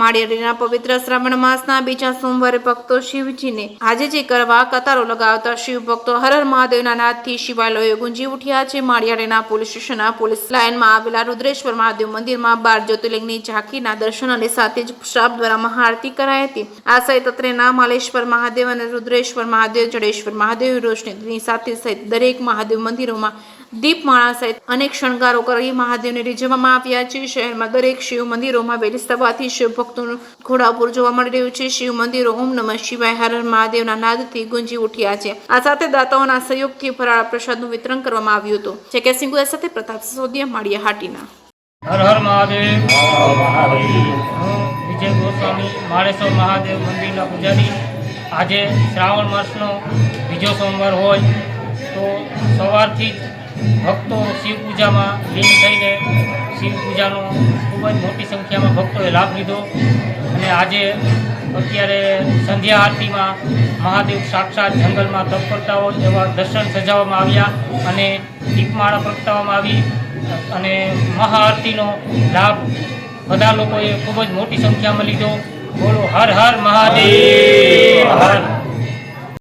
માળિયાડીના પવિત્ર શ્રાવણ માસના બીજા સોમવારે ભક્તો શિવજીને હાજરી કરવા કતારો લગાવતા શિવ ભક્તો હર હર મહાદેવના નાદથી શિવાલયો ગુંજી ઉઠ્યા છે। માળિયાડીના પોલીસ સ્ટેશનના પોલીસ લાઇનમાં આવેલા રુદ્રેશ્વર મહાદેવ મંદિરમાં 12 જ્યોતિર્લિંગની ઝાંખીના દર્શન અને સાથે જ શ્રાપ દ્વારા મહાઆરતી કરાઈ હતી। આ સહિત અત્રેના માલેશ્વર મહાદેવ અને રુદ્રેશ્વર મહાદેવ, જડેશ્વર મહાદેવ રોશનીની સાથે સહિત દરેક મહાદેવ મંદિરોમાં દીપમાળા સહિત અનેક શણગારો કરી મહાદેવને રીઝવવામાં આવ્યા છે। શહેરમાં દરેક શિવ મંદિરોમાં વહેલી સવારથી શિવ ભક્તોનું ઘોડાપુર જોવા મળી રહ્યું છે। શિવ મંદિરો ઓમ નમઃ શિવાય હર હર મહાદેવના નાદથી ગુંજી ઉઠ્યા છે। આ સાથે દાતાઓના સહયોગથી ફરાળ પ્રસાદનું વિતરણ કરવામાં આવ્યું હતું। જે સિંગુ સાથે પ્રતાપ સિસોદિયા, માળિયાહાટીના। હર હર મહાદેવ। વિજય ગોસ્વામી, માળેશ્વર મહાદેવ મંદિરના પૂજારી। આજે શ્રાવણ માસનો બીજો સોમવાર હોય તો સવારથી ભક્તો શિવ પૂજામાં લીન થઈને શિવ પૂજાનો ખૂબ જ મોટી સંખ્યામાં ભક્તોએ લાભ લીધો અને આજે અત્યારે સંધ્યા આરતીમાં મહાદેવ સાક્ષાત જંગલમાં તપ કરતા હોય એવા દર્શન સજાવવામાં આવ્યા અને દીપમાળા પ્રગટાવવામાં આવી અને મહાઆરતીનો લાભ બધા લોકોએ ખૂબ જ મોટી સંખ્યામાં લીધો। બોલો હર હર મહાદેવ હર।